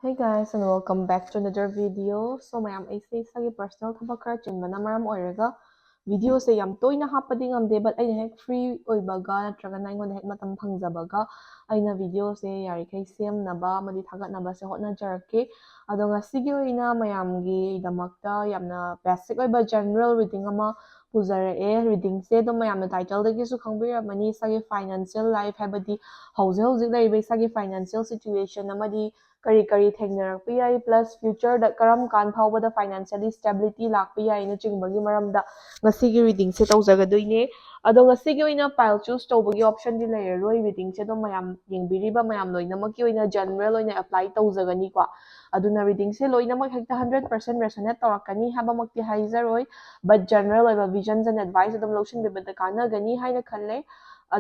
Hey guys, and welcome back to another video. So mayam ay say personal thaba khara chinbana maram oiraga video se yam toina hapadi ngamde but aina hek free oibaga natraga na ingon hek matam phangjabaga aina video se yari kai sem naba madi thagat naba se hotna jarake ado ngasigi oina mayam gi damakta yamna basic oiba general reading ama puzarae reading se do mayamna title dagi su khangbira mani sagi financial life habadi hauze hauze lai sagi financial situation amadi kari kari thengnarakpa yai plus future da karam kan phawbada financially stability lakpa yai na chingbagi maramda ngasigi reading se tawjagadoine ado ngasigi oina pile choose tawbagi option di lairoi reading se do mayam yengbiriba mayam loinamaki oina general oina apply tawjagani ko aduna reading se loinamak hekta 100% resonate tawrakani habamakti haizaroi but general oiba visions and advice adum loshin bibada kanagani haina khalle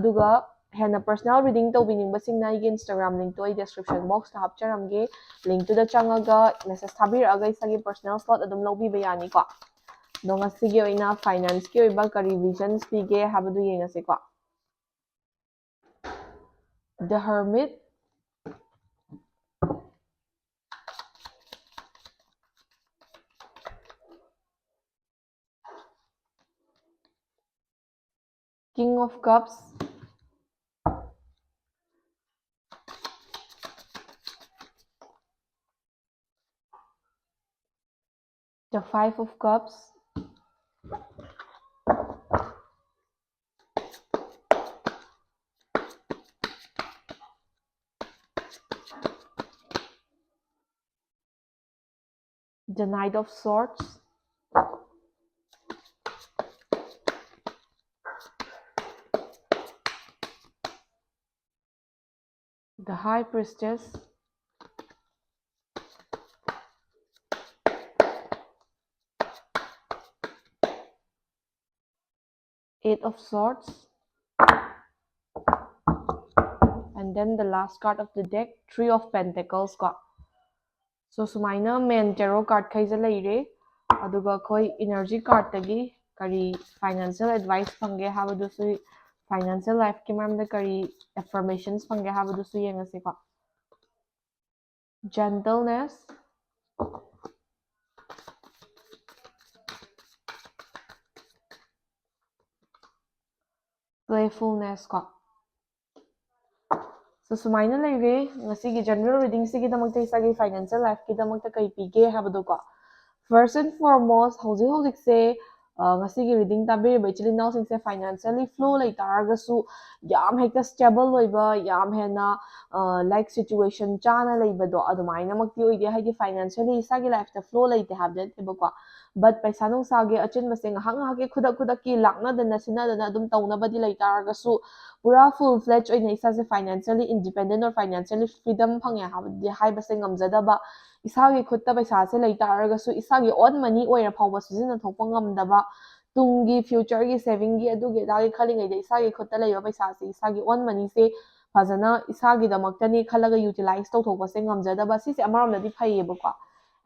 aduga henna personal reading tawbiningbasingnai igi Instagram link to description box ta hapcharamge link to da changaga message thabiraga isagi personal slot adum lawbiba yani ko do ngasigi oina finance ki oiba kari visions pige habadu yengase ko The Hermit, King of Cups, the Five of Cups, the Knight of Swords, the High Priestess, Eight of Swords, and then the last card of the deck, Three of Pentacles ko. So sumaina main tarot card khaija leire aduga khoi energy card tagi kari financial advice phange habadu su financial life ki maramda kari affirmations phange habadu su yengase ko gentleness, playfulness ko. So sumaina leire ngasigi general reading sigi damakta isagi financial life ki damakta kai pige habadu ko. First and foremost hauzik se ngasigi reading tabiriba ichilin naw singse financially flow lei taragasu yam hekta stable loiba yam hena like situation chana leibado adumaina makti oide haidi financially isagi life ta flow leite habde tebako but paisa nung sage achin maseng hang hage khudak ki lakna dana sina dana adum tauna badi lei taragasu pura full fledged oina isase financially independent or financially freedom phangya habdi haibase ngamjadaba isagi khutta paisa se lei taragasu isagi own money oira phawba sijina thokpa ngamdaba tungi future gi saving gi adugi dagi khalingai de isagi khutta leiba paisa se isagi own money se fazana isagi damaktani khalaga utilize tawthokpa se ngamjadaba sisi amaramdadi phayebako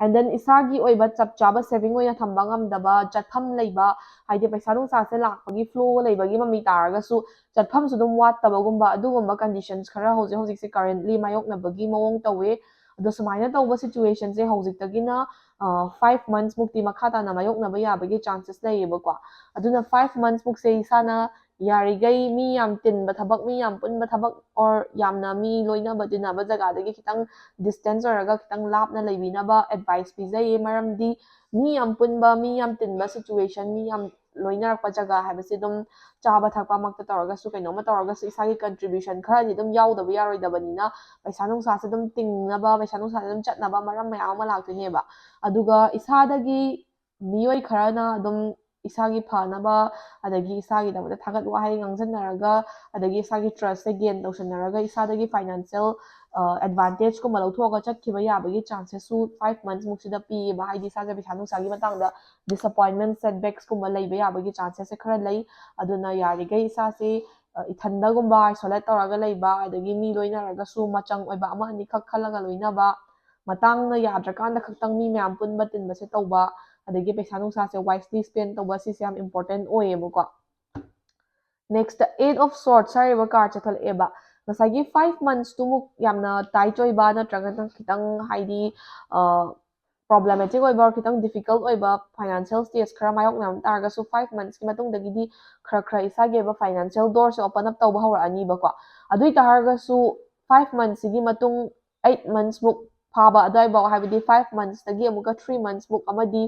and then isagi oiba chap chaba saving oina thamba ngamdaba chatham leiba haide paisa nung sa se lakpagi flow leibagi mami taragasu chatham su dum wattabagumba adugumba conditions khara hojik se currently mayoknabagi mawong tawe ado sumaina tawba situation se hojikagina 5 months mukti makha na mayoknaba yabagi chances leibako aduna 5 months muk se isana yarigai mi yam tinba thabak mi yam punba thabak or yamna mi loinaba dinaba jagadagi khitang distance oraga khitang lapna leibinaba advice pizai maramdi mi yam punba mi yam tinba situation mi yam loinarakpa jaga habase dum chaba thakpa makta tawragasu kainoma tawragasu isagi contribution kharani dum yaudaba yaroidabanina paisa nungsa se dum tingnaba paisa nungsa dum chatnaba maram mayam ama laktoineba aduga isadagi miyoi kharana dum isagi phanaba adagi isagi da thagat wahai ngangjanaraga adagi isagi trust se gain tawsanaraga isadagi financial advantage ko malawthoga chatkiba yabagi chances su 5 months muksida pi ba haidi saga bisa nungsagi matangda disappointment setbacks ko malaiba yabagi chances se khara lei aduna yarigai isa se ithandagumba isolate tawraga leiba adagi mi loinaraga su machang oiba ama ani khak khalaga loinaba matangna yadrakanda khaktang mi myam punba tinba se tawba adagi paisa nungsa se wisely spend tawba si se am important oyebako next the 8 of swords hariba card chathal eba ꯉꯁꯥꯏꯒꯤ 5 months ꯇꯨꯃꯨꯛ ꯌꯥꯝꯅ tight ꯑꯣꯏꯕ ꯅꯠꯇ꯭ꯔꯒꯅ ꯈꯤꯇꯪ ꯍꯥꯏꯗꯤ ꯄ꯭ꯔꯣꯕ꯭ꯂꯦꯃꯦꯇꯤꯛ ꯑꯣꯏꯕ ꯈꯤꯇꯪ difficult ꯑꯣꯏꯕ financial stage ꯈꯔ ꯃꯥꯌꯣꯛꯅꯔꯝ ꯇꯥꯔꯒꯁꯨ 5 monthsꯀꯤ ꯃꯇꯨꯡꯗꯒꯤꯗꯤ ꯈꯔ ꯏꯁꯥꯒꯤ ꯑꯣꯏꯕ ꯐꯥꯏꯅꯥꯟꯁꯤꯌꯦꯜ ꯗꯣꯔꯁꯦ ꯑꯣꯄꯟ ꯑꯞ ꯇꯧꯕ ꯍꯧꯔꯛꯑꯅꯤꯕꯀꯣ ꯑꯗꯨ ꯑꯣꯏꯇꯥꯔꯒꯁꯨ 5 monthsꯤꯒꯤ ꯃꯇꯨꯡ 8 monthsꯃꯨꯛ ꯐꯥꯕ ꯑꯗꯨꯋꯥꯏꯐꯥꯎ ꯍꯥꯏꯕꯗꯤ 5 monthsꯇꯒꯤ ꯑꯃꯨꯛꯀ 3 monthsꯃꯨꯛ ꯑꯃꯗꯤ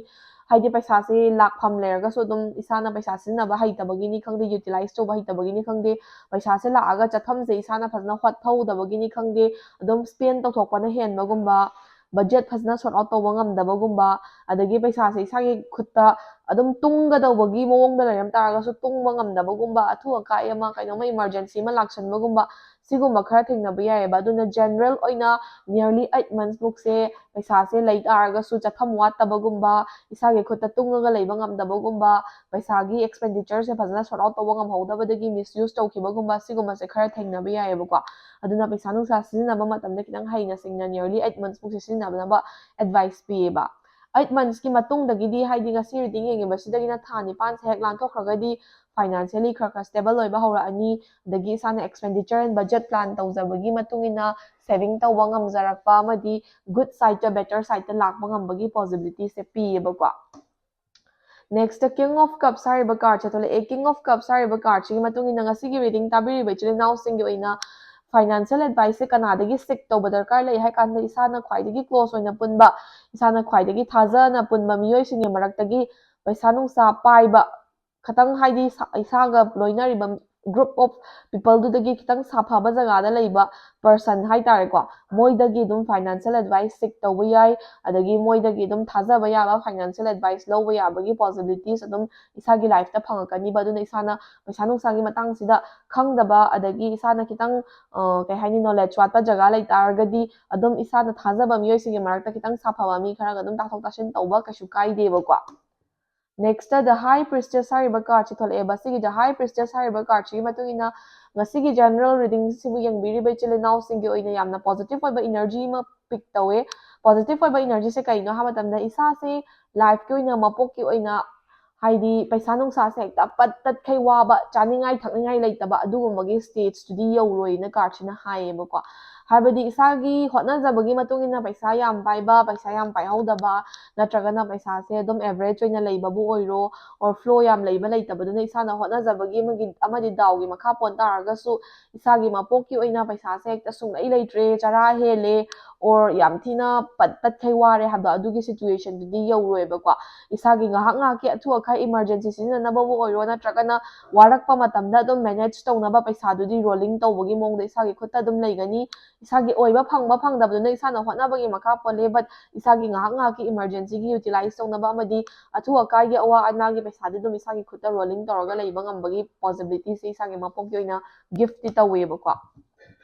ꯍꯥꯏꯗꯤ ꯄꯩꯁꯥꯁꯦ ꯂꯥꯛꯐꯝ ꯂꯩꯔꯒꯁꯨ ꯑꯗꯨꯝ ꯏꯁꯥꯅ ꯄꯩꯁꯥ ꯁꯤꯖꯤꯟꯅꯕ ꯍꯩꯇꯕꯒꯤꯅꯤ ꯈꯪꯗꯦ ꯌꯨꯇꯤꯂꯥꯏꯁ ꯇꯧꯕ ꯍꯩꯇꯕꯒꯤꯅꯤ ꯈꯪꯗꯦ ꯄꯩꯁꯥꯁꯦ ꯂꯥꯛꯑꯒ ꯆꯠꯐꯝꯁꯦ ꯏꯁꯥꯅ ꯐꯖꯅ ꯍꯣꯠꯍꯧꯗꯕꯒꯤꯅꯤ ꯈꯪꯗꯦ ꯑꯗꯨꯝ ꯁ꯭ꯄꯦꯟ ꯇꯧꯊꯣꯛꯄꯅ ꯍꯦꯟꯕꯒꯨꯝꯕ ꯕꯖꯦꯠ ꯐꯖꯅ ꯁꯣꯔꯠ ꯑꯥꯎꯠ ꯇꯧꯕ ꯉꯝꯗꯕꯒꯨꯝꯕ ꯑꯗꯒꯤ ꯄꯩꯁꯥꯁꯦ ꯏꯁꯥꯒꯤ ꯈꯨꯠꯇ ꯑꯗꯨꯝ ꯇꯨꯡꯒꯗꯧꯕꯒꯤ ꯃꯑꯣꯡꯗ ꯂꯩꯔꯝ ꯇꯥꯔꯒꯁꯨ ꯇꯨꯡꯕ ꯉꯝꯗꯕꯒꯨꯝꯕ ꯑꯊꯨ ꯑꯀꯥꯏ ꯑꯃ ꯀꯩꯅꯣꯝꯃ ꯏꯃꯥꯔꯖꯦꯟꯁꯤ ꯑꯃ ꯂꯥꯛꯁꯟꯕꯒꯨꯝꯕ ꯁꯤꯒꯨꯝꯕ ꯈꯔ ꯊꯦꯡꯅꯕ ꯌꯥꯏꯑꯕ ꯑꯗꯨꯅ ꯖꯦꯅꯔꯦꯜ ꯑꯣꯏꯅ ꯅꯤꯌꯔꯂꯤ 8 monthsꯃꯨꯛꯁꯦ ꯄꯩꯁꯥꯁꯦ ꯂꯩ ꯇꯥꯔꯒꯁꯨ ꯆꯠꯐꯝ ꯋꯥꯠꯇꯕꯒꯨꯝꯕ ꯏꯁꯥꯒꯤ ꯈꯨꯠꯇ ꯇꯨꯡꯉꯒ ꯂꯩꯕ ꯉꯝꯗꯕꯒꯨꯝꯕ ꯄꯩꯁꯥꯒꯤ ꯑꯦꯛꯁꯄꯦꯟꯗꯤꯆꯔꯁꯦ ꯐꯖꯅ ꯁꯣꯔꯠ ꯑꯥꯎꯠ ꯇꯧꯕ ꯉꯝꯍꯧꯗꯕꯗꯒꯤ ꯃꯤꯁꯌꯨꯁ ꯇꯧꯈꯤꯕꯒꯨꯝꯕ ꯁꯤꯒꯨꯝꯕꯁꯦ ꯈꯔ ꯊꯦꯡꯅꯕ ꯌꯥꯏꯑꯕꯀꯣ ꯑꯗꯨꯅ ꯄꯩꯁꯥ ꯅꯨꯡꯁꯥ ꯁꯤꯖꯤꯟꯅꯕ ꯃꯇꯝꯗ ꯈꯤꯇꯪ ꯍꯩꯅ ꯁꯤꯡꯅ ꯅꯤꯌꯔꯂꯤ 8 monthsꯃꯨꯛꯁꯦ ꯁꯤꯖꯤꯟꯅꯕꯅꯕ ꯑꯦꯗꯚꯥꯏꯁ ꯄꯤꯌꯦꯕ 8 monthsꯀꯤ ꯃꯇꯨꯡꯗꯒꯤꯗꯤ ꯍꯥꯏꯗꯤ ꯉꯁꯤ ꯔꯤꯗꯤꯡ ꯌꯦꯡꯉꯤꯕꯁꯤꯗꯒꯤꯅ ꯊꯥ 9ꯁꯦ ꯍꯦꯛ ꯂꯥꯟꯊꯣꯛꯈ꯭ꯔꯒꯗꯤ ꯐꯥꯏꯅꯥꯟꯁꯤꯌꯦꯜꯂꯤ ꯈꯔ ꯁ꯭ꯇꯦꯕꯜ ꯑꯣꯏꯕ ꯍꯧꯔꯛꯑꯅꯤ ꯑꯗꯒꯤ ꯏꯁꯥꯅ ꯑꯦꯛꯁꯄꯦꯟꯗꯤꯆꯔ ꯑꯦꯟ ꯕꯖꯦꯠ ꯄ꯭ꯂꯥꯟ ꯇꯧꯖꯕꯒꯤ ꯃꯇꯨꯡ ꯏꯟꯅ ꯁꯦꯚꯤꯡ ꯇꯧꯕ ꯉꯝꯖꯔꯛꯄ ꯑꯃꯗꯤ ꯒꯨꯗ ꯁꯥꯏꯗꯠꯇ ꯕꯦꯇꯔ ꯁꯥꯏꯗꯠꯇ ꯂꯥꯛꯄ ꯉꯝꯕꯒꯤ ꯄꯣꯁꯤꯕꯤꯂꯤꯇꯤꯁꯦ ꯄꯤꯌꯦꯕꯀꯣ ꯅꯦꯛꯁꯇ ꯀꯤꯡ ꯑꯣꯐ ꯀꯞꯁ ꯍꯥꯏꯔꯤꯕ ꯀꯥꯔꯠꯁꯦ ꯊꯣꯛꯂꯛꯑꯦ ꯀꯤꯡ ꯑꯣꯐ ꯀꯞꯁ ꯍꯥꯏꯔꯤꯕ ꯀꯥꯔꯠꯁꯤꯒꯤ ꯃꯇꯨꯡ ꯏꯟꯅ ꯉꯁꯤꯒꯤ ꯔꯤꯗꯤꯡ ꯇꯥꯕꯤꯔꯤꯕ ꯏꯆꯤꯜ ꯏꯅꯥꯎꯁꯤꯡꯒꯤ ꯑꯣꯏꯅ ꯐꯥꯏꯅꯥꯟꯁꯤꯌꯦꯜ ꯑꯦꯗꯚꯥꯏꯁꯁꯦ ꯀꯅꯥꯗꯒꯤ ꯁꯤꯛ ꯇꯧꯕ ꯗꯔꯀꯥꯔ ꯂꯩ ꯍꯥꯏ ꯀꯥꯟꯗ ꯏꯁꯥꯅ ꯈ꯭ꯋꯥꯏꯗꯒꯤ ꯀ꯭ꯂꯣꯁ ꯑꯣꯏꯅ ꯄꯨꯟꯕ ꯏꯁꯥꯅ ꯈ꯭ꯋꯥꯏꯗꯒꯤ ꯊꯥꯖꯅ ꯄꯨꯟꯕ ꯃꯤꯑꯣꯏꯁꯤꯡꯒꯤ ꯃꯔꯛꯇꯒꯤ ꯄꯩꯁా ꯅꯨꯡꯁꯥ ꯄꯥꯏꯕ ꯈꯤꯇꯪ ꯍꯥꯏꯗꯤ ꯏꯁꯥꯒ ꯂꯣꯏꯅꯔꯤꯕ ꯒ꯭ꯔꯨꯞ ꯑꯣꯐ ꯄꯤꯄꯜꯗꯨꯗꯒꯤ ꯈꯤꯇꯪ ꯁꯥꯐꯕ ꯖꯒꯥꯗ ꯂꯩꯕ ꯄꯔꯁꯟ ꯍꯥꯏꯇꯥꯔꯦꯀꯣ ꯃꯣꯏꯗꯒꯤ ꯑꯗꯨꯝ ꯐꯥꯏꯅꯥꯟꯁꯤꯌꯦꯜ ꯑꯦꯗꯚꯥꯏꯁ ꯁꯤꯛ ꯇꯧꯕ ꯌꯥꯏ ꯑꯗꯒꯤ ꯃꯣꯏꯗꯒꯤ ꯑꯗꯨꯝ ꯊꯥꯖꯕ ꯌꯥꯕ ꯐꯥꯏꯅꯥꯟꯁꯤꯌꯦꯜ ꯑꯦꯗꯚꯥꯏꯁ ꯂꯧꯕ ꯌꯥꯕꯒꯤ ꯄꯣꯁꯤꯕꯤꯂꯤꯇꯤꯁ ꯑꯗꯨꯝ ꯏꯁꯥꯒꯤ ꯂꯥꯏꯐꯇ ꯐꯪꯉꯛꯀꯅꯤꯕ ꯑꯗꯨꯅ ꯏꯁꯥꯅ ꯄꯩꯁా ꯅꯨꯡꯁꯥꯒꯤ ꯃꯇꯥꯡꯁꯤꯗ ꯈꯪꯗꯕ ꯑꯗꯒꯤ ꯏꯁꯥꯅ ꯈꯤꯇꯪ ꯀꯩ ꯍꯥꯏꯅꯤ ꯅꯣꯂꯦꯖ ꯋꯥꯠꯄ ꯖꯒꯥ ꯂꯩ ꯇꯥꯔꯒꯗꯤ ꯑꯗꯨꯝ ꯏꯁꯥꯅ ꯊꯥꯖꯕ ꯃꯤꯑꯣꯏꯁꯤꯡꯒꯤ ꯃꯔꯛꯇ ꯈꯤꯇꯪ ꯁꯥꯐꯕ ꯃꯤ ꯈꯔꯒ ꯑꯗꯨꯝ ꯇꯥꯊꯣꯛ ꯇꯥꯁꯤꯟ ꯇꯧꯕ ꯀꯩꯁꯨ ꯀꯥꯏꯗꯦꯕꯀꯣ ꯅꯦꯛꯁꯇ ꯗ ꯍꯥꯏ ꯄ꯭ꯔꯤꯁꯇꯦꯁ ꯍꯥꯏꯔꯤꯕ ꯀꯥꯔꯠꯁꯤ ꯊꯣꯛꯂꯛꯑꯦꯕ ꯁꯤꯒꯤ ꯗ ꯍꯥꯏ ꯄ꯭ꯔꯤꯁꯇꯦꯁ ꯍꯥꯏꯔꯤꯕ ꯀꯥꯔꯠꯁꯤꯒꯤ ꯃꯇꯨꯡ ꯏꯟꯅ ꯉꯁꯤꯒꯤ ꯖꯦꯅꯔꯦꯜ ꯔꯤꯗꯤꯡꯁꯤꯕꯨ ꯌꯦꯡꯕꯤꯔꯤꯕ ꯏꯆꯤꯜ ꯏꯅꯥꯎꯁꯤꯡꯒꯤ ꯑꯣꯏꯅ ꯌꯥꯝꯅ ꯄꯣꯖꯤꯇꯤꯚ ꯑꯣꯏꯕ ꯏꯅꯔꯖꯤ ꯑꯃ ꯄꯤꯛ ꯇꯧꯋꯦ ꯄꯣꯖꯤꯇꯤꯚ ꯑꯣꯏꯕ ꯏꯅꯔꯖꯤꯁꯦ ꯀꯩꯅꯣ ꯍꯥꯏꯕ ꯃꯇꯝꯗ ꯏꯁꯥꯁꯦ ꯂꯥꯏꯐꯀꯤ ꯑꯣꯏꯅ ꯃꯄꯣꯛꯀꯤ ꯑꯣꯏꯅ ꯍꯥꯏꯗꯤ ꯄꯩꯁꯥ ꯅꯨꯡꯁꯥꯁꯦ ꯍꯦꯛꯇ ꯇꯠꯈꯩ ꯋꯥꯕ ꯆꯥꯅꯤꯡꯉꯥꯏ ꯊꯛꯅꯤꯡꯉꯥꯏ ꯂꯩꯇꯕ ꯑꯗꯨꯒꯨꯝꯕꯒꯤ ꯁ꯭ꯇꯦꯖꯇꯨꯗꯤ ꯌꯧꯔꯣꯏꯅ ꯀꯥꯔꯠꯁꯤꯅ ꯍꯥꯏꯌꯦꯕꯀꯣ ꯍꯥꯏꯕꯗꯤ ꯏꯁꯥꯒꯤ ꯍꯣꯠꯅꯖꯕꯒꯤ ꯃꯇꯨꯡ ꯏꯟꯅ ꯄꯩꯁା ꯌꯥꯝ ꯄꯥꯏꯕ ꯄꯩꯁꯥ ꯌꯥꯝ ꯄꯥꯏꯍꯧꯗꯕ ꯅꯠꯇ꯭ꯔꯒꯅ ꯄꯩꯁꯥꯁꯦ ꯑꯗꯨꯝ ꯑꯦꯚꯔꯦꯖ ꯑꯣꯏꯅ ꯂꯩꯕꯕꯨ ꯑꯣꯏꯔꯣ ꯑꯣꯔ ꯐ꯭ꯂꯣ ꯌꯥꯝ ꯂꯩꯕ ꯂꯩꯇꯕꯗꯨꯅ ꯏꯁꯥꯅ ꯍꯣꯠꯅꯖꯕꯒꯤ ꯑꯃꯗꯤ ꯗꯥꯎꯒꯤ ꯃꯈꯥ ꯄꯣꯟ ꯇꯥꯔꯒꯁꯨ ꯏꯁꯥꯒꯤ ꯃꯄꯣꯛꯀꯤ ꯑꯣꯏꯅ ꯄꯩꯁꯥꯁꯦ ꯍꯦꯛꯇ ꯁꯨꯡꯂꯩ ꯂꯩꯇ꯭ꯔꯦ ꯆꯔꯥ ꯍꯦꯜꯂꯦ ꯑꯣꯔ ꯌꯥꯝ ꯊꯤꯅ ꯇꯠꯈꯩ ꯋꯥꯔꯦ ꯍꯥꯏꯕꯗꯣ ꯑꯗꯨꯒꯤ ꯁꯤꯆꯨꯋꯦꯁꯟꯗꯨꯗꯤ ꯌꯧꯔꯣꯏꯕꯀꯣ ꯏꯁꯥꯒꯤ ꯉꯥꯏꯍꯥꯛꯀꯤ ꯑꯊꯨ ꯑꯀꯥꯏ ꯏꯃꯥꯔꯖꯦꯟꯁꯤ ꯁꯤꯖꯤꯟꯅꯅꯕꯕꯨ ꯑꯣꯏꯔꯣ ꯅꯠꯇ꯭ꯔꯒꯅ ꯋꯥꯔꯛꯄ ꯃꯇꯝꯗ ꯑꯗꯨꯝ ꯃꯦꯅꯦꯖ ꯇꯧꯅꯕ ꯄꯩꯁꯥꯗꯨꯗꯤ ꯔꯣꯂꯤꯡ ꯇꯧꯕꯒꯤ ꯃꯑꯣꯡꯗ ꯏꯁꯥꯒꯤ ꯈꯨꯠꯇ ꯑꯗꯨꯝ ꯂꯩꯒꯅꯤ ꯏꯁꯥꯒꯤ ꯑꯣꯏꯕ ꯐꯪꯕ ꯐꯪꯗꯕꯗꯨꯅ ꯏꯁꯥꯅ ꯍꯣꯠꯅꯕꯒꯤ ꯃꯈꯥ ꯄꯣꯜꯂꯦ ꯕꯠ ꯏꯁꯥꯒꯤ ꯉꯥꯏꯍꯥꯛꯀꯤ ꯏꯃꯥꯔꯖꯦꯟꯁꯤꯒꯤ ꯌꯨꯇꯤꯂꯥꯏꯁ ꯇꯧꯅꯕ ꯑꯃꯗꯤ ꯑꯊꯨ ꯑꯀꯥꯏꯒꯤ ꯑꯋꯥ ꯑꯅꯥꯒꯤ ꯄꯩꯁꯥꯗꯤ ꯑꯗꯨꯝ ꯏꯁꯥꯒꯤ ꯈꯨꯠꯇ ꯔꯣꯂꯤꯡ ꯇꯧꯔꯒ ꯂꯩꯕ ꯉꯝꯕꯒꯤ ꯄꯣꯁꯤꯕꯤꯂꯤꯇꯤꯁꯦ ꯏꯁꯥꯒꯤ ꯃꯄꯣꯛꯀꯤ ꯑꯣꯏꯅ ꯒꯤꯐꯇꯤ ꯇꯧꯋꯦꯕꯀꯣ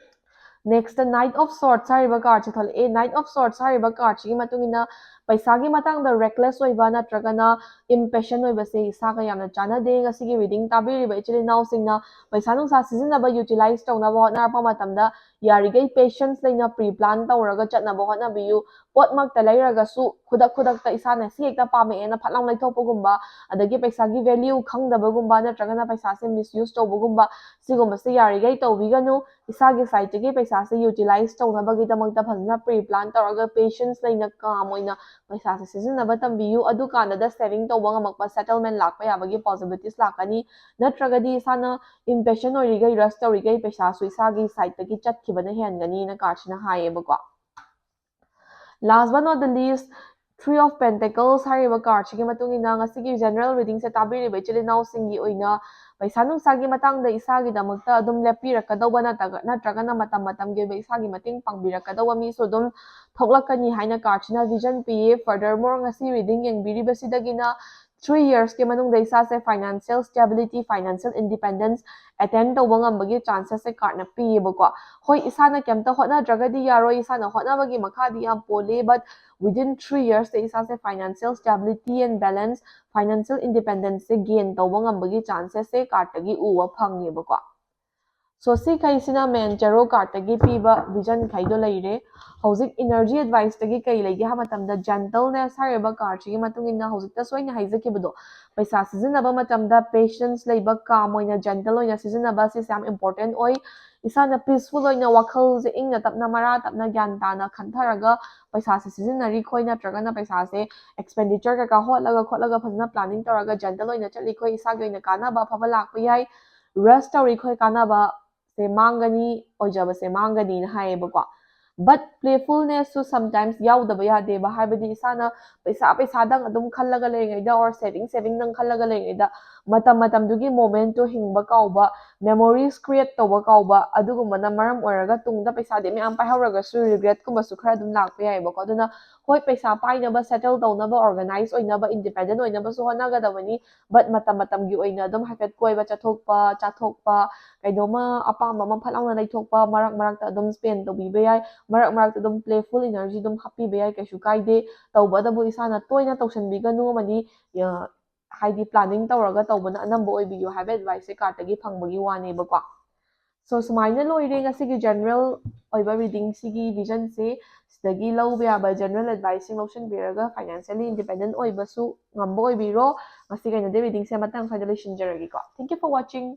ꯅꯦꯛꯁꯇ ꯅꯥꯏꯠ ꯑꯣꯐ ꯁꯣꯔꯠꯁ ꯍꯥꯏꯔꯤꯕ ꯀꯥꯔꯠꯁꯦ ꯊꯣꯛꯂꯛꯑꯦ ꯅꯥꯏꯠ ꯑꯣꯐ ꯁꯣꯔꯠꯁ ꯍꯥꯏꯔꯤꯕ ꯀꯥꯔꯠꯁꯤꯒꯤ ꯃꯇꯨꯡ ꯏꯟꯅ ꯄꯩꯁꯥꯒꯤ ꯃꯇꯥꯡꯗ ꯔꯦꯛꯂꯦꯁ ꯑꯣꯏꯕ ꯅꯠꯇ꯭ꯔꯒꯅ ꯏꯝꯄꯦꯁꯟ ꯑꯣꯏꯕꯁꯦ ꯏꯁꯥꯒ ꯌꯥꯝꯅ ꯆꯥꯟꯅꯗꯦ ꯉꯁꯤꯒꯤ ꯔꯤꯗꯤꯡ ꯇꯥꯕꯤꯔꯤꯕ ꯏꯆꯤꯜ ꯏꯅꯥꯎꯁꯤꯡꯅ ꯄꯩꯁꯥ ꯅꯨꯡꯁꯥ ꯁꯤꯖꯤꯟꯅꯕ ꯌꯨꯇꯤꯂꯥꯏꯁ ꯇꯧꯅꯕ ꯍꯣꯠꯅꯔꯛꯄ ꯃꯇꯝꯗ ꯌꯥꯔꯤꯈꯩ ꯄꯦꯁꯟꯁ ꯂꯩꯅ ꯄ꯭ꯔꯤ ꯄ꯭ꯂꯥꯟ ꯇꯧꯔꯒ ꯆꯠꯅꯕ ꯍꯣꯠꯅꯕꯤꯌꯨ ꯄꯣꯠꯃꯛꯇ ꯂꯩꯔꯒꯁꯨ ꯈꯨꯗꯛꯇ ꯏꯁꯥꯅ ꯁꯤ ꯍꯦꯛꯇ ꯄꯥꯝꯃꯛꯑꯦꯅ ꯐꯠ ꯂꯥꯎ ꯂꯩꯊꯣꯛꯄꯒꯨꯝꯕ ꯑꯗꯒꯤ ꯄꯩꯁꯥꯒꯤ ꯚꯦꯂ꯭ꯌꯨ ꯈꯪꯗꯕꯒꯨꯝꯕ ꯅꯠꯇ꯭ꯔꯒꯅ ꯄꯩꯁꯥꯁꯦ ꯃꯤꯁꯌꯨꯁ ꯇꯧꯕꯒꯨꯝꯕ ꯁꯤꯒꯨꯝꯕꯁꯦ ꯌꯥꯔꯤꯈꯩ ꯇꯧꯕꯤꯒꯅꯨ ꯏꯁꯥꯒꯤ ꯁꯥꯏꯠꯇꯒꯤ ꯄꯩꯁꯥꯁꯦ ꯌꯨꯇꯤꯂꯥꯏꯁ ꯇꯧꯅꯕꯒꯤꯗꯃꯛꯇ ꯐꯖꯅ ꯄ꯭ꯔꯤ ꯄ꯭ꯂꯥꯟ ꯇꯧꯔꯒ ꯄꯦꯁꯟꯁ ꯂꯩꯅ ꯀꯥꯝ ꯑꯣꯏꯅ ꯄꯩꯁꯥꯁꯦ ꯁꯤꯖꯤꯟꯅꯕ ꯇꯝꯕꯤꯌꯨ ꯑꯗꯨꯀꯥꯟꯗꯗ ꯁꯦꯚꯤꯡ ꯇꯧꯕ ꯉꯝꯃꯛꯄ ꯁꯦꯇꯜꯃꯦꯟ ꯂꯥꯛꯄ ꯌꯥꯕꯒꯤ ꯄꯣꯁꯤꯕꯤꯂꯤꯇꯤꯁ ꯂꯥꯛꯀꯅꯤ ꯅꯠꯇ꯭ꯔꯒꯗꯤ ꯏꯁꯥꯅ ꯏꯝꯄꯦꯁꯟ ꯑꯣꯏꯔꯤꯈꯩ ꯔꯁ ꯇꯧꯔꯤꯈꯩ ꯄꯩꯁꯥꯁꯨ ꯏꯁꯥꯒꯤ ꯁꯥꯏꯠꯇꯒꯤ ꯆꯠꯈꯤꯕꯅ ꯍꯦꯟꯒꯅꯤꯅ ꯀꯥꯔꯠꯁꯤꯅ ꯍꯥꯏꯌꯦꯕꯀꯣ last but not the least three of pentacles ꯍꯥꯏꯔꯤꯕ ꯀꯥꯔꯠꯁꯤꯒꯤ ꯃꯇꯨꯡ ꯏꯟꯅ ꯉꯁꯤꯒꯤ ꯖꯦꯅꯔꯦꯜ ꯔꯤꯗꯤꯡꯁꯦ ꯇꯥꯕꯤꯔꯤꯕ ꯏꯆꯤꯜ ꯏꯅꯥꯎꯁꯤꯡꯒꯤ ꯑꯣꯏꯅ ꯄꯩꯁꯥ ꯅꯨꯡꯁꯥꯒꯤ ꯃꯇꯥꯡꯗ ꯏꯁꯥꯒꯤꯗꯃꯛꯇ ꯑꯗꯨꯝ ꯂꯦꯞꯄꯤꯔꯛꯀꯗꯧꯕ ꯅꯠꯇ꯭ꯔꯒꯅ ꯃꯇꯝꯒꯤ ꯑꯣꯏꯕ ꯏꯁꯥꯒꯤ ꯃꯇꯦꯡ ꯄꯥꯡꯕꯤꯔꯛꯀꯗꯧꯕ ꯃꯤꯁꯨ ꯑꯗꯨꯝ ꯊꯣꯛꯂꯛꯀꯅꯤ ꯍꯥꯏꯅ ꯀꯥꯔꯠꯁꯤꯅ ꯚꯤꯖꯟ ꯄꯤꯌꯦ ꯐꯔꯗꯔꯃꯣꯔ ꯉꯁꯤ ꯔꯤꯗꯤꯡ ꯌꯦꯡꯕꯤꯔꯤꯕꯁꯤꯗꯒꯤꯅ 3 yearsꯀꯤ ꯃꯅꯨꯡꯗ ꯏꯁꯥꯁꯦ financial stability financial independence attain ꯇꯧꯕ ꯉꯝꯕꯒꯤ ꯆꯥꯟꯁꯦꯁꯁꯦ ꯀꯥꯔꯠꯅ ꯄꯤꯌꯦꯕꯀꯣ ꯍꯣꯏ ꯏꯁꯥꯅ ꯀꯩꯝꯇ ꯍꯣꯠꯅꯗ꯭ꯔꯒꯗꯤ ꯌꯥꯔꯣꯏ ꯏꯁꯥꯅ ꯍꯣꯠꯅꯕꯒꯤ ꯃꯈꯥꯗꯤ ꯌꯥꯝ ꯄꯣꯜꯂꯦ ꯕꯠ ꯋꯤꯗꯤꯟ 3 yearsꯇ ꯏꯁꯥꯁꯦ financial stability and balance financial ꯏꯟꯗꯤꯄꯦꯟꯗꯦꯟꯁꯁꯦ ꯒꯦꯟ ꯇꯧꯕ ꯉꯝꯕꯒꯤ ꯆꯥꯟꯁꯦꯁꯁꯦ ꯀꯥꯔꯠꯇꯒꯤ ꯎꯕ ꯐꯪꯉꯦꯕꯀꯣ ꯁꯣ ꯁꯤꯈꯩꯁꯤꯅ ꯃꯦꯟ ꯇꯦꯔꯣ ꯀꯥꯔꯠꯇꯒꯤ ꯄꯤꯕ ꯚꯤꯖꯟ ꯈꯩꯗꯣ ꯂꯩꯔꯦ ꯍꯧꯖꯤꯛ ꯏꯅꯔꯖꯤ ꯑꯦꯗꯚꯥꯏꯁꯇꯒꯤ ꯀꯩ ꯂꯩꯒꯦ ꯍꯥꯏꯕ ꯃꯇꯝꯗ ꯖꯦꯟꯇꯜꯅꯦꯁ ꯍꯥꯏꯔꯤꯕ ꯀꯥꯔꯠꯁꯤꯒꯤ ꯃꯇꯨꯡ ꯏꯟꯅ ꯍꯧꯖꯤꯛꯇꯁꯨ ꯑꯩꯅ ꯍꯥꯏꯖꯈꯤꯕꯗꯣ ꯄꯩꯁꯥ ꯁꯤꯖꯤꯟꯅꯕ ꯃꯇꯝꯗ ꯄꯦꯁꯟꯁ ꯂꯩꯕ ꯀꯥꯝ ꯑꯣꯏꯅ ꯖꯦꯟꯇꯜ ꯑꯣꯏꯅ ꯁꯤꯖꯤꯟꯅꯕ ꯁꯤꯁꯦ ꯌꯥꯝ ꯏꯝꯄꯣꯔꯇꯦꯟ ꯑꯣꯏ ꯏꯁꯥꯅ ꯄꯤꯁꯐꯨꯜ ꯑꯣꯏꯅ ꯋꯥꯈꯜꯁꯦ ꯏꯪꯅ ꯇꯞꯅ ꯃꯔꯥ ꯇꯞꯅ ꯒ꯭ꯌꯥꯟ ꯇꯥꯅ ꯈꯟꯊꯔꯒ ꯄꯩꯁꯥꯁꯦ ꯁꯤꯖꯤꯟꯅꯔꯤꯈꯣꯏ ꯅꯠꯇ꯭ꯔꯒꯅ ꯄꯩꯁꯥꯁꯦ ꯑꯦꯛꯁꯄꯦꯟꯗꯤꯆꯔ ꯀꯩꯀꯥ ꯍꯣꯠꯂꯒ ꯈꯣꯠꯂꯒ ꯐꯖꯅ ꯄ꯭ꯂꯥꯅꯤꯡ ꯇꯧꯔꯒ ꯖꯦꯟꯇꯜ ꯑꯣꯏꯅ ꯆꯠꯂꯤꯈꯣꯏ ꯏꯁꯥꯒꯤ ꯑꯣꯏꯅ ꯀꯥꯟꯅꯕ ꯑꯐꯕ ꯂꯥꯛꯄ ꯌꯥꯏ ꯔꯁ ꯇꯧꯔꯤꯈꯣꯏ ꯀꯥꯟꯅꯕ ꯁꯦ ꯃꯥꯡꯒꯅꯤ ꯑꯣꯏꯖꯕꯁꯦ ꯃꯥꯡꯒꯅꯤꯅ ꯍꯥꯏꯌꯦꯕꯀꯣ ꯕꯠ ꯄ꯭ꯂꯦꯐꯨꯜꯅꯦꯁꯁꯨ ꯁꯝꯇꯥꯏꯝꯁ ꯌꯥꯎꯗꯕ ꯌꯥꯗꯦꯕ ꯍꯥꯏꯕꯗꯤ ꯏꯁꯥꯅ ꯄꯩꯁꯥꯗꯪ ꯑꯗꯨꯝ ꯈꯜꯂꯒ ꯂꯩꯔꯤꯉꯩꯗ ꯑꯣꯔ ꯁꯦꯚꯤꯡꯗꯪ ꯈꯜꯂꯒ ꯂꯩꯔꯤꯉꯩꯗ ꯃꯇꯝꯗꯨꯒꯤ ꯃꯣꯃꯦꯟꯠꯇꯣ ꯍꯤꯡꯕ ꯀꯥꯎꯕ ꯃꯦꯃꯣꯔꯤꯁ ꯀ꯭रिꯌꯦꯠ ꯇꯧꯕ ꯀꯥꯎꯕ ꯑꯗꯨꯒꯨꯝꯕꯅ ꯃꯔꯝ ꯑꯣꯏꯔꯒ ꯇꯨꯡꯗ ꯄꯩꯁꯥꯗꯤ ꯃꯌꯥꯝ ꯄꯥꯏꯍꯧꯔꯒꯁꯨ ꯔꯤꯒ꯭ꯔꯦꯠꯀꯨꯝꯕꯁꯨ ꯈꯔ ꯑꯗꯨꯝ ꯂꯥꯛꯄ ꯌꯥꯏꯑꯕꯀꯣ ꯑꯗꯨꯅ ꯍꯣꯏ ꯄꯩꯁꯥ ꯄꯥꯏꯅꯕ ꯁꯦꯇꯜ ꯇꯧꯅꯕ ꯑꯣꯔꯒꯅꯥꯏꯁ ꯑꯣꯏꯅꯕ ꯏꯟꯗꯤꯄꯦꯟꯗꯦꯟ ꯑꯣꯏꯅꯕꯁꯨ ꯍꯣꯠꯅꯒꯗꯕꯅꯤ ꯕꯠ ꯃꯇꯝꯒꯤ ꯑꯣꯏꯅ ꯑꯗꯨꯝ ꯍꯥꯏꯐꯦꯠ ꯀꯣꯏꯕ ꯆꯠꯊꯣꯛꯄ ꯆꯥꯊꯣꯛꯄ ꯀꯩꯅꯣꯝꯃ ꯑꯄꯥꯝꯕ ꯑꯃ ꯐꯠ ꯂꯥꯎꯅ ꯂꯩꯊꯣꯛꯄ ꯃꯔꯛꯇ ꯑꯗꯨꯝ ꯁ꯭ꯄꯦꯟ ꯇꯧꯕꯤꯕ ꯌꯥꯏ ꯃꯔꯛꯇ ꯑꯗꯨꯝ ꯄ꯭ꯂꯦꯐꯨꯜ ꯏꯅꯔꯖꯤ ꯑꯗꯨꯝ ꯍꯥꯞꯄꯤꯕ ꯌꯥꯏ ꯀꯩꯁꯨ ꯀꯥꯏꯗꯦ ꯇꯧꯕꯇꯕꯨ ꯏꯁꯥꯅ ꯇꯣꯏꯅ ꯇꯧꯁꯟꯕꯤꯒꯅꯨ ꯑꯃꯗꯤ ꯍꯥꯏꯗꯤ ꯄ꯭ꯂꯥꯅꯤꯡ ꯇꯧꯔꯒ ꯇꯧꯕꯅ ꯑꯅꯝꯕ ꯑꯣꯏꯕꯤꯌꯨ ꯍꯥꯏꯕ ꯑꯦꯗꯚꯥꯏꯁꯁꯦ ꯀꯥꯔꯠꯇꯒꯤ ꯐꯪꯕꯒꯤ ꯋꯥꯅꯦꯕꯀꯣ ꯁꯣ ꯁꯨꯃꯥꯏꯅ ꯂꯣꯏꯔꯦ ꯉꯁꯤꯒꯤ ꯖꯦꯅꯔꯦꯜ ꯑꯣꯏꯕ ꯔꯤꯗꯤꯡꯁꯤꯒꯤ ꯚꯤꯖꯟꯁꯦ ꯁꯤꯗꯒꯤ ꯂꯧꯕ ꯌꯥꯕ ꯖꯦꯅꯔꯦꯜ ꯑꯦꯗꯚꯥꯏꯁꯁꯤꯡ ꯂꯧꯁꯤꯟꯕꯤꯔꯒ ꯐꯥꯏꯅꯥꯟꯁꯤꯌꯦꯜꯂꯤ ꯏꯟꯗꯤꯄꯦꯟꯗꯦꯟ ꯑꯣꯏꯕꯁꯨ ꯉꯝꯕ ꯑꯣꯏꯕꯤꯔꯣ ꯉꯁꯤꯒꯤ ꯑꯣꯏꯅꯗꯤ ꯔꯤꯗꯤꯡꯁꯦ ꯃꯇꯥꯡ ꯁ꯭ꯋꯥꯏꯗ ꯂꯣꯏꯁꯤꯟꯖꯔꯒꯦꯀꯣ ꯊꯦꯡꯛ ꯌꯨ ꯐꯣꯔ ꯋꯥꯆꯤꯡ